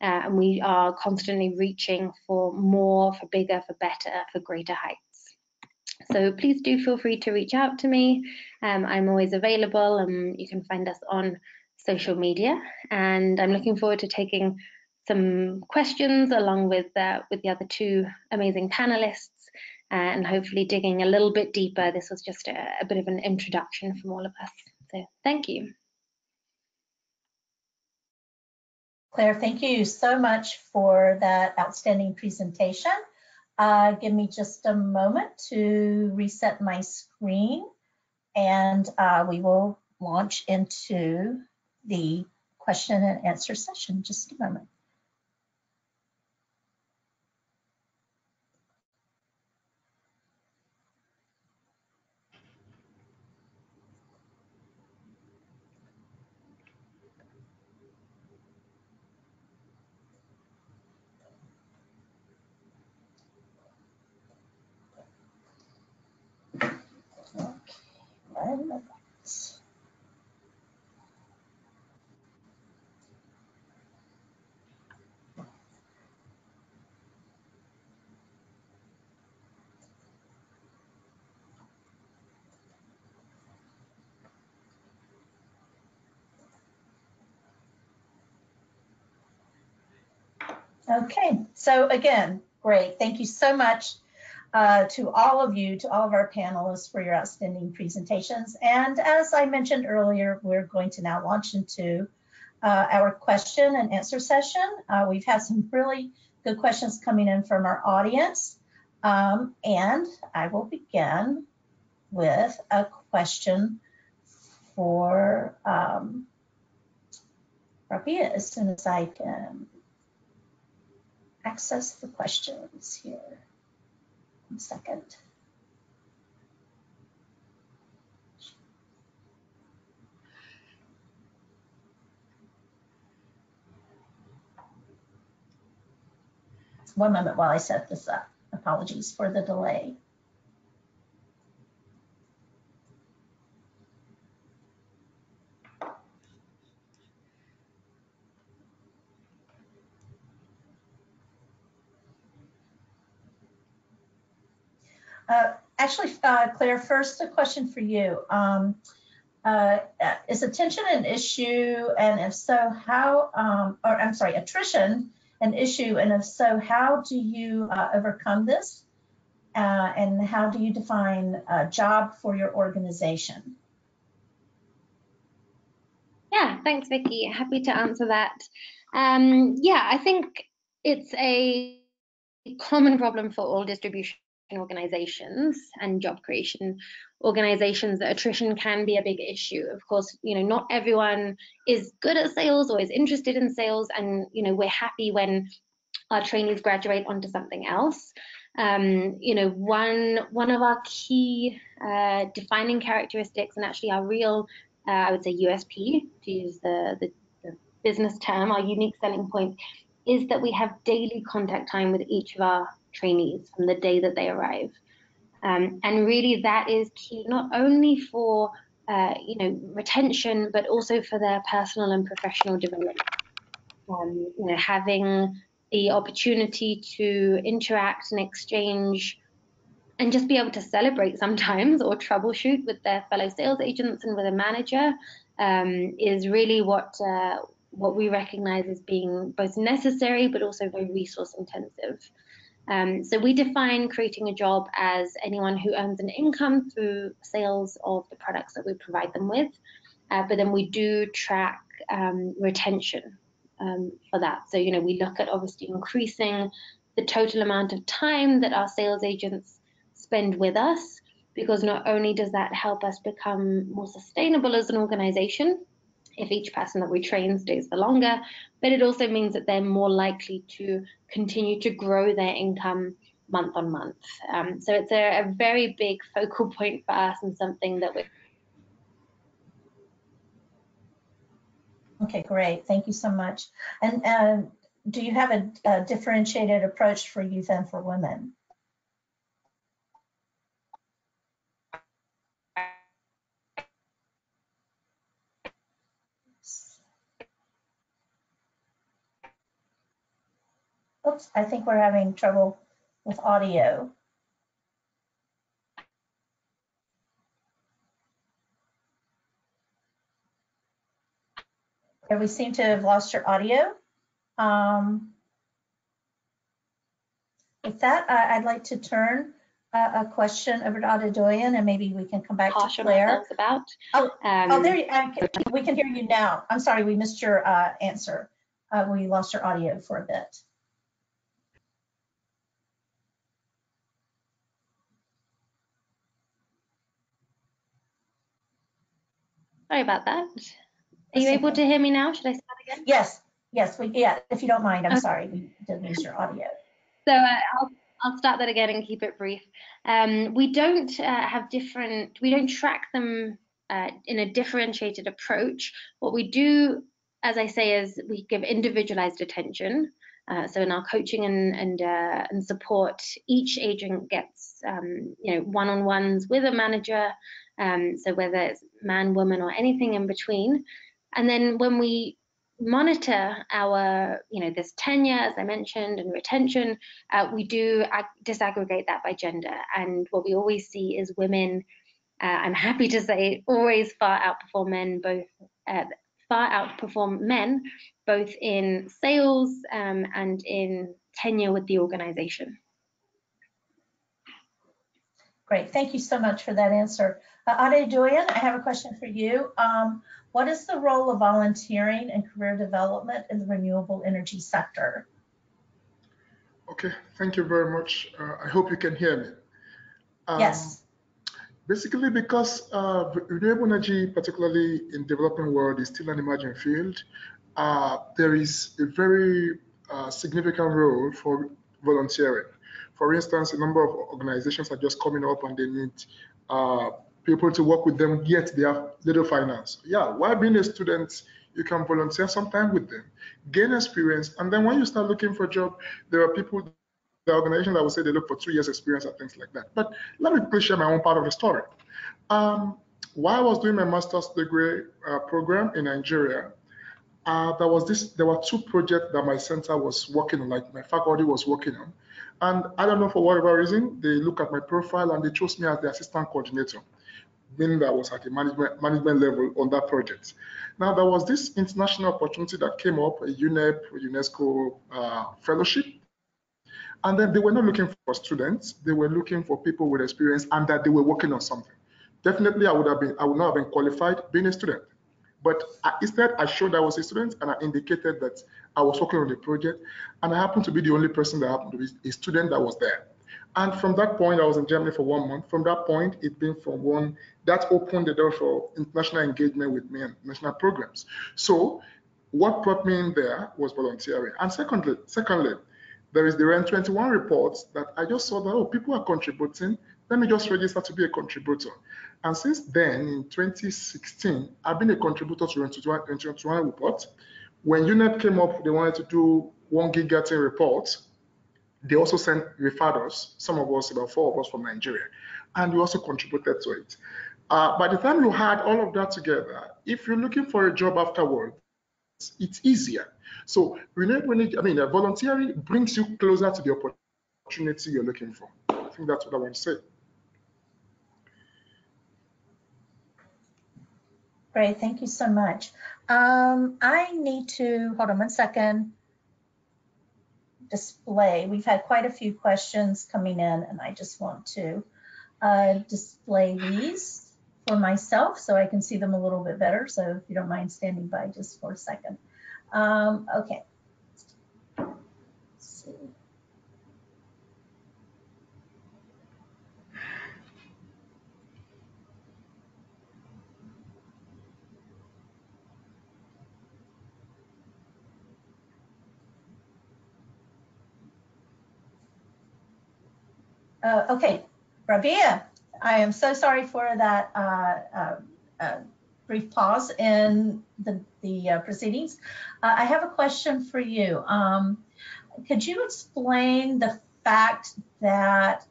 And we are constantly reaching for more, for bigger, for better, for greater heights. So please do feel free to reach out to me. I'm always available, and you can find us on social media. And I'm looking forward to taking some questions along with the other 2 amazing panelists, and hopefully digging a little bit deeper. This was just a bit of an introduction from all of us. So thank you. Claire, thank you so much for that outstanding presentation. Give me just a moment to reset my screen, and we will launch into the question and answer session. Just a moment. Okay, so again, great. Thank you so much to all of you, to all of our panelists for your outstanding presentations. And as I mentioned earlier, we're going to now launch into our question and answer session. We've had some really good questions coming in from our audience. And I will begin with a question for Rabia as soon as I can access the questions here. 1 second. One moment while I set this up. Apologies for the delay. Actually, Claire, first a question for you. Is attention an issue, and if so, how, or I'm sorry, attrition an issue, and if so, how do you overcome this? And how do you define a job for your organization? Yeah, thanks, Vicky. Happy to answer that. Yeah, I think it's a common problem for all distribution organizations and job creation organizations that attrition can be a big issue. Of course, not everyone is good at sales or is interested in sales, and we're happy when our trainees graduate onto something else. One of our key defining characteristics, and actually our real I would say USP, to use the business term, our unique selling point, is that we have daily contact time with each of our trainees from the day that they arrive. And really that is key not only for retention, but also for their personal and professional development. Having the opportunity to interact and exchange and just be able to celebrate sometimes or troubleshoot with their fellow sales agents and with a manager is really what we recognize as being both necessary but also very resource intensive. So we define creating a job as anyone who earns an income through sales of the products that we provide them with, but then we do track retention for that. So, we look at obviously increasing the total amount of time that our sales agents spend with us, because not only does that help us become more sustainable as an organization, if each person that we train stays for longer, but it also means that they're more likely to continue to grow their income month on month. So it's a very big focal point for us, and something that we're... Okay, great. Thank you so much. And do you have a differentiated approach for youth and for women? Oops, I think we're having trouble with audio. We seem to have lost your audio. With that, I'd like to turn a question over to Adedoyin, and maybe we can come back to Claire. About. There we can hear you now. I'm sorry, we missed your answer. We lost your audio for a bit. Sorry about that. Are you able to hear me now? Should I start again? Yes, if you don't mind, I'm sorry, we did lose your audio. So I'll start that again and keep it brief. We don't track them in a differentiated approach. What we do, as I say, is we give individualized attention. So in our coaching and support, each agent gets one-on-ones with a manager. So whether it's man, woman, or anything in between. And then when we monitor our, this tenure, as I mentioned, and retention, we do disaggregate that by gender. And what we always see is women, I'm happy to say, always far outperform men, both far outperform men, both in sales and in tenure with the organization. Great, thank you so much for that answer. Adedoyin, I have a question for you. What is the role of volunteering and career development in the renewable energy sector? Okay, thank you very much. I hope you can hear me. Yes. Basically, because renewable energy, particularly in developing world, is still an emerging field, there is a very significant role for volunteering. For instance, a number of organizations are just coming up and they need people to work with them, yet they have little finance. Yeah, while being a student, you can volunteer some time with them, gain experience, and then when you start looking for a job, there are people, the organization that will say they look for 2 years experience and things like that. But let me quickly share my own part of the story. While I was doing my master's degree program in Nigeria, there were 2 projects that my center was working on, like my faculty was working on. And I don't know, for whatever reason, they look at my profile and they chose me as the assistant coordinator, meaning that I was at the management level on that project. Now, there was this international opportunity that came up, a UNEP, UNESCO fellowship. And then they were not looking for students, they were looking for people with experience and that they were working on something. Definitely, I would not have been qualified being a student. But instead, I showed I was a student and I indicated that I was working on a project, and I happened to be the only person that happened to be a student that was there. And from that point, I was in Germany for 1 month. From that point, it been from one that opened the door for international engagement with me and national programs. So what brought me in there was volunteering. And secondly, there is the REN 21 reports that I just saw that, oh, people are contributing. Let me just register to be a contributor. And since then, in 2016, I've been a contributor to REN 21 report. When UNEP came up, they wanted to do 1 gigaton report. They also referred us, some of us, about 4 of us from Nigeria, and we also contributed to it. By the time you had all of that together, if you're looking for a job afterwards, it's easier. So volunteering brings you closer to the opportunity you're looking for. I think that's what I want to say. Great, thank you so much. I need to, hold on 1 second, display. We've had quite a few questions coming in, and I just want to display these for myself so I can see them a little bit better. So if you don't mind standing by just for a second. Okay. Let's see. Okay, Rabia, I am so sorry for that brief pause in the proceedings. I have a question for you. Could you explain the fact that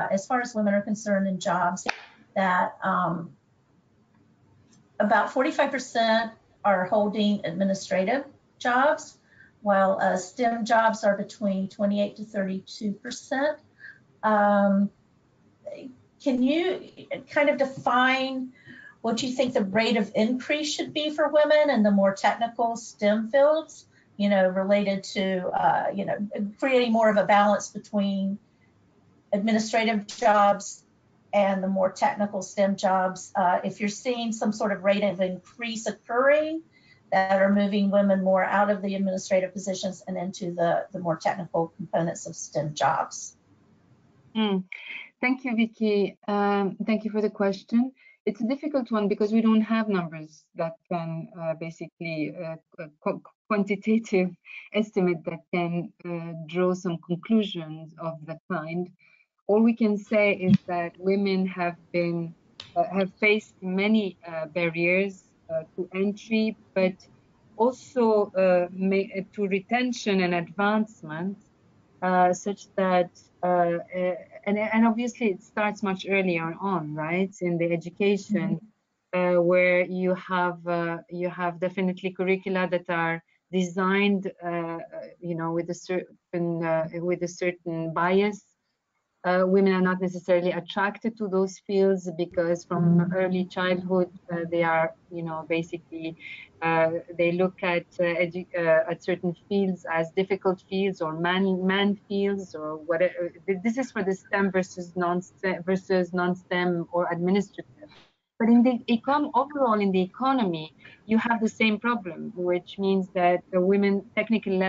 as far as women are concerned in jobs, that about 45% are holding administrative jobs, while STEM jobs are between 28 to 32%. Can you kind of define what you think the rate of increase should be for women in the more technical STEM fields, related to, creating more of a balance between administrative jobs and the more technical STEM jobs? If you're seeing some sort of rate of increase occurring that are moving women more out of the administrative positions and into the more technical components of STEM jobs. Thank you, Vicky. Thank you for the question. It's a difficult one because we don't have numbers that can basically quantitative estimate that can draw some conclusions of that kind. All we can say is that women have faced many barriers to entry, but also to retention and advancement, such that and obviously it starts much earlier on, right, in the education, where you have definitely curricula that are designed with a certain bias women are not necessarily attracted to those fields because from early childhood they are, basically they look at certain fields as difficult fields or man fields or whatever. This is for the STEM versus non-STEM or administrative. But in the overall in the economy, you have the same problem, which means that the women technical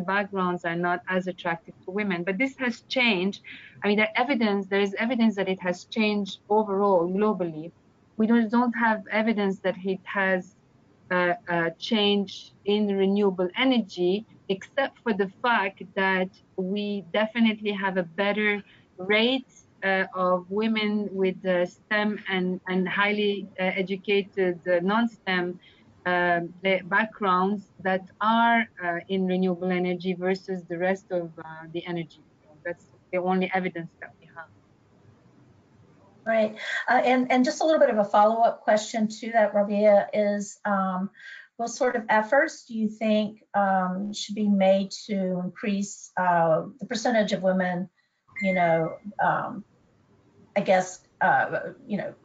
backgrounds are not as attractive to women. But this has changed. I mean, there is evidence that it has changed overall globally. We don't have evidence that it has changed in renewable energy, except for the fact that we definitely have a better rate of women with STEM and highly educated non-STEM backgrounds that are in renewable energy versus the rest of the energy field. That's the only evidence that we have. Right. And just a little bit of a follow-up question to that, Rabia, is what sort of efforts do you think should be made to increase the percentage of women, I guess,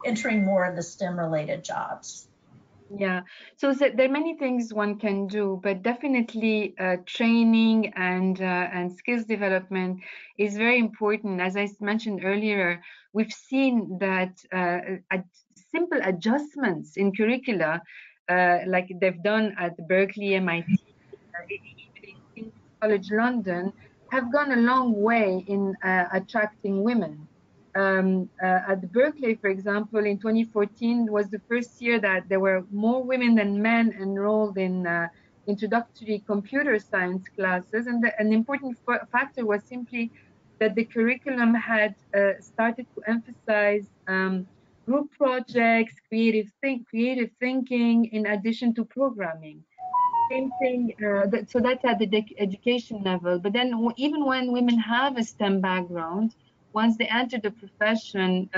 entering more of the STEM-related jobs? Yeah, so there are many things one can do, but definitely training and skills development is very important. As I mentioned earlier, we've seen that simple adjustments in curricula, like they've done at Berkeley, MIT, even in King's College London, have gone a long way in attracting women. At Berkeley, for example, in 2014 was the first year that there were more women than men enrolled in introductory computer science classes. And an important factor was simply that the curriculum had started to emphasize group projects, creative thinking, in addition to programming. Same thing, so that's at the education level. But then even when women have a STEM background, once they enter the profession,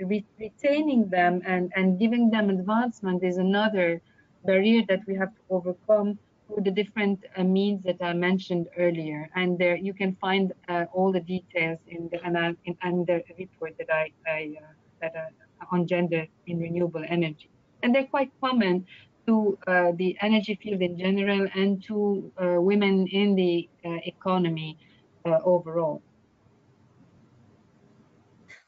retaining them and giving them advancement is another barrier that we have to overcome through the different means that I mentioned earlier. And there you can find all the details in the report that I on gender in renewable energy. And they're quite common to the energy field in general and to women in the economy overall.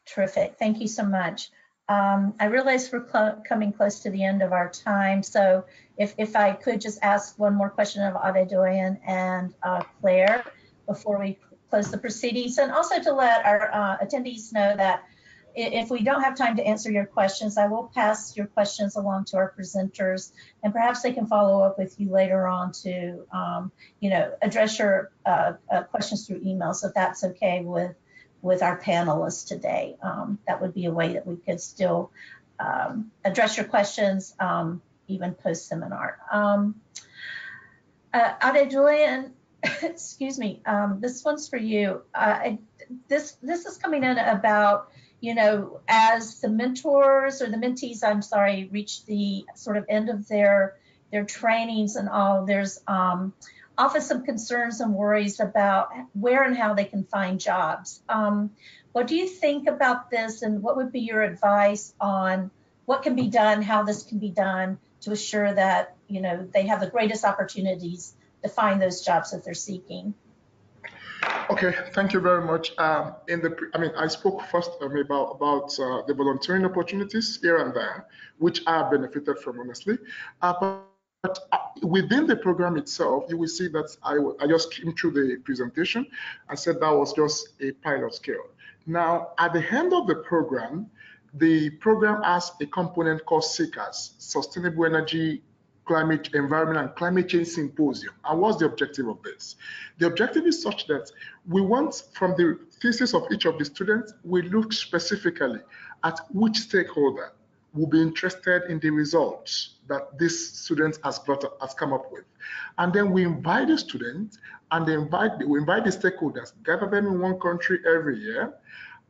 Terrific. Thank you so much. I realize we're coming close to the end of our time. So if I could just ask one more question of Adedoyin and Claire before we close the proceedings, and also to let our attendees know that if we don't have time to answer your questions, I will pass your questions along to our presenters, and perhaps they can follow up with you later on to, address your questions through email. So if that's okay with our panelists today, that would be a way that we could still address your questions even post-seminar. Adedoyin, excuse me, this one's for you. This is coming in about, as the mentors or the mentees, I'm sorry, reach the sort of end of their trainings and all, there's often some concerns and worries about where and how they can find jobs. What do you think about this, and what would be your advice on what can be done, how this can be done to assure that they have the greatest opportunities to find those jobs that they're seeking? Okay, thank you very much. I spoke first about the volunteering opportunities here and there, which I have benefited from, honestly. But within the program itself, you will see that I just came through the presentation. I said that was just a pilot scale. Now, at the end of the program has a component called SECAS, Sustainable Energy, Climate, Environment, and Climate Change Symposium. And what's the objective of this? The objective is such that we want, from the thesis of each of the students, we look specifically at which stakeholder will be interested in the results that this student has come up with. And then we invite the students and we invite the stakeholders, gather them in one country every year,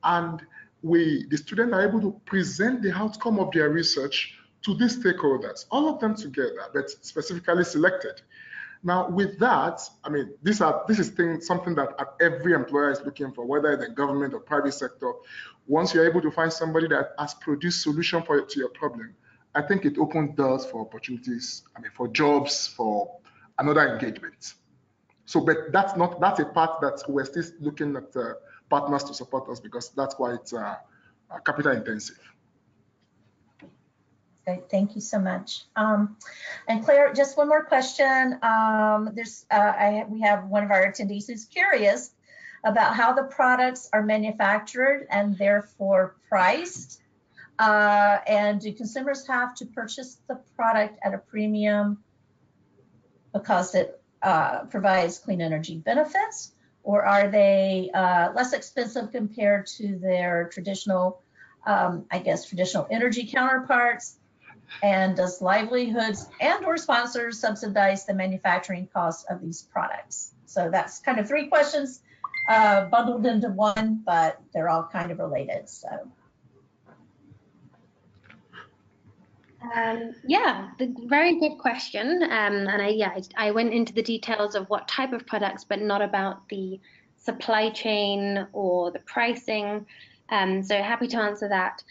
and the students are able to present the outcome of their research to these stakeholders, all of them together, but specifically selected. Now, with that, I mean, this is something that every employer is looking for, whether the government or private sector. Once you're able to find somebody that has produced solution to your problem, I think it opens doors for opportunities, I mean, for jobs, for another engagement. So, but that's a part that we're still looking at partners to support us, because that's quite capital intensive. Great, thank you so much. And Claire, just one more question. We have one of our attendees who's curious about how the products are manufactured and therefore priced. And do consumers have to purchase the product at a premium because it provides clean energy benefits, or are they less expensive compared to their traditional, traditional energy counterparts? And does livelihoods and/or sponsors subsidize the manufacturing costs of these products? So that's kind of 3 questions bundled into one, but they're all kind of related. So. Yeah, very good question. And I went into the details of what type of products, but not about the supply chain or the pricing. So happy to answer that.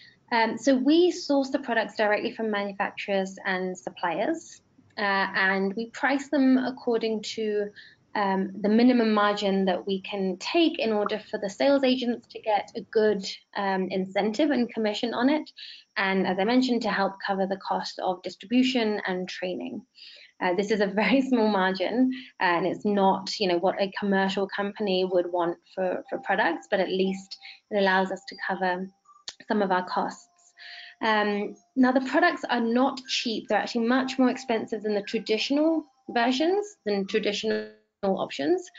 So we source the products directly from manufacturers and suppliers, and we price them according to the minimum margin that we can take in order for the sales agents to get a good incentive and commission on it. And as I mentioned, to help cover the cost of distribution and training. This is a very small margin, and it's not, what a commercial company would want for products, but at least it allows us to cover some of our costs. Now, the products are not cheap. They're actually much more expensive than the traditional versions, than traditional options,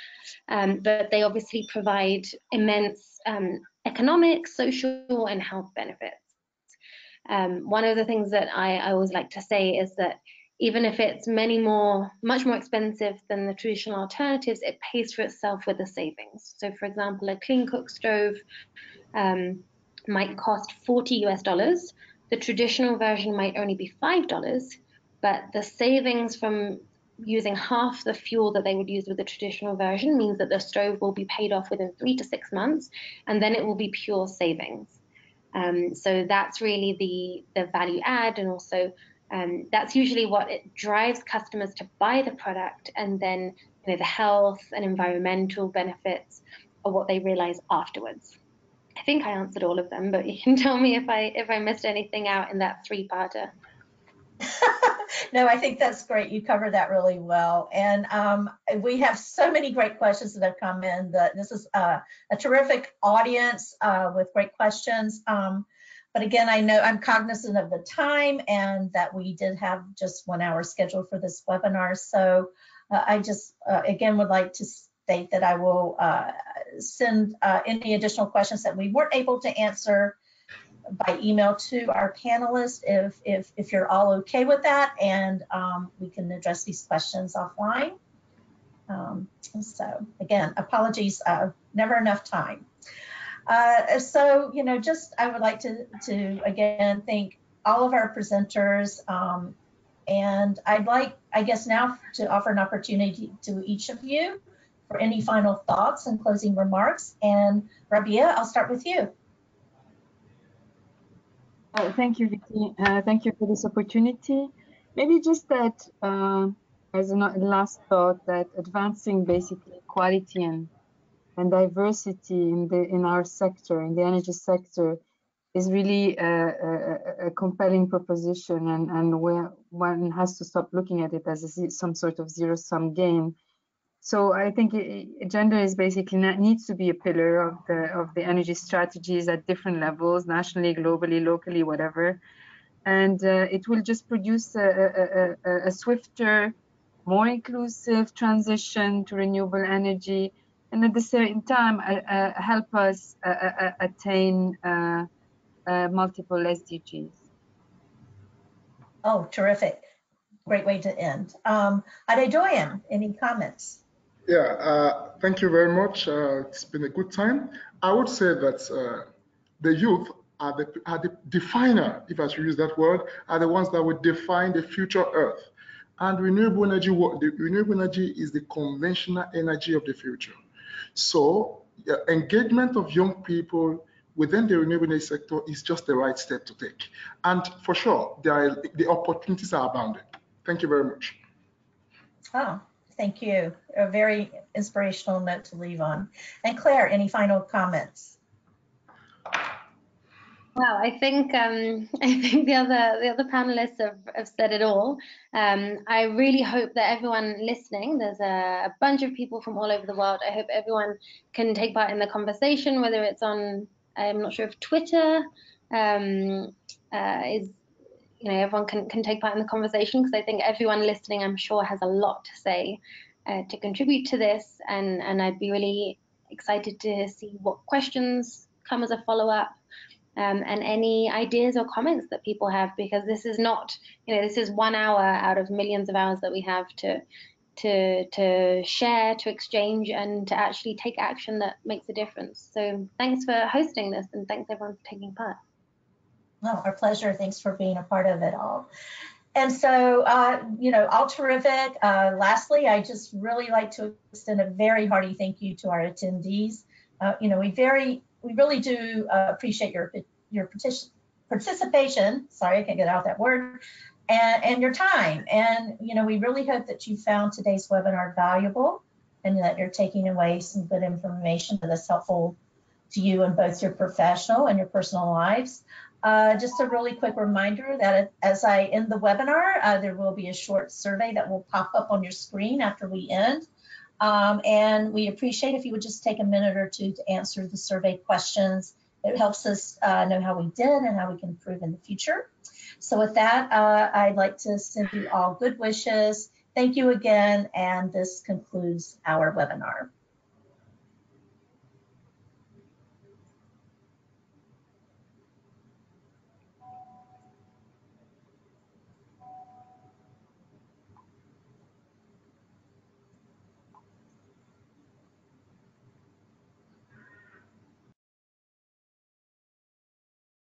but they obviously provide immense economic, social, and health benefits. One of the things that I always like to say is that even if it's much more expensive than the traditional alternatives, it pays for itself with the savings. So, for example, a clean cook stove might cost $40 US. The traditional version might only be $5, but the savings from using half the fuel that they would use with the traditional version means that the stove will be paid off within 3 to 6 months, and then it will be pure savings. So that's really the value add, and also that's usually what it drives customers to buy the product, and then the health and environmental benefits are what they realize afterwards. I think I answered all of them, but you can tell me if I missed anything out in that 3-parter. No, I think that's great. You covered that really well. And we have so many great questions that have come in. This is a terrific audience with great questions. But again, I know I'm cognizant of the time and that we did have just 1 hour scheduled for this webinar. So I just, again, would like to state that I will send any additional questions that we weren't able to answer by email to our panelists if you're all okay with that, and we can address these questions offline. So again, apologies, never enough time. So, just I would like to again thank all of our presenters, and I'd like, I guess, now to offer an opportunity to each of you for any final thoughts and closing remarks. And Rabia, I'll start with you. Thank you, Vicky. Thank you for this opportunity. Maybe just that, as a last thought, that advancing basically equality and diversity in our sector, in the energy sector, is really a compelling proposition, and where one has to stop looking at it as some sort of zero-sum game. So I think gender is basically needs to be a pillar of the energy strategies at different levels, nationally, globally, locally, whatever. And it will just produce a swifter, more inclusive transition to renewable energy, and at the same time help us attain multiple SDGs. Oh, terrific. Great way to end. Adedoyin, any comments? Yeah, thank you very much. It's been a good time. I would say that the youth are the definer, if I should use that word, are the ones that would define the future Earth. And renewable energy, the renewable energy is the conventional energy of the future. So engagement of young people within the renewable energy sector is just the right step to take. And for sure, the opportunities are abounding. Thank you very much. Oh, thank you. A very inspirational note to leave on. And Claire, any final comments? Wow, I think the other panelists have said it all. I really hope that everyone listening, there's a bunch of people from all over the world. I hope everyone can take part in the conversation, whether it's on, I'm not sure if Twitter is, everyone can take part in the conversation, because I think everyone listening, I'm sure, has a lot to say to contribute to this, and I'd be really excited to see what questions come as a follow-up. And any ideas or comments that people have, because this is not, this is 1 hour out of millions of hours that we have to share, to exchange, and to actually take action that makes a difference. So thanks for hosting this, and thanks everyone for taking part. Oh, our pleasure. Thanks for being a part of it all. And so, all terrific. Lastly, I just really like to extend a very hearty thank you to our attendees. We really do appreciate your participation. Sorry, I can't get out that word. And your time. And, we really hope that you found today's webinar valuable and that you're taking away some good information that's helpful to you in both your professional and your personal lives. Just a really quick reminder that as I end the webinar, there will be a short survey that will pop up on your screen after we end. And we appreciate if you would just take a minute or two to answer the survey questions. It helps us know how we did and how we can improve in the future. So with that, I'd like to send you all good wishes. Thank you again, and this concludes our webinar.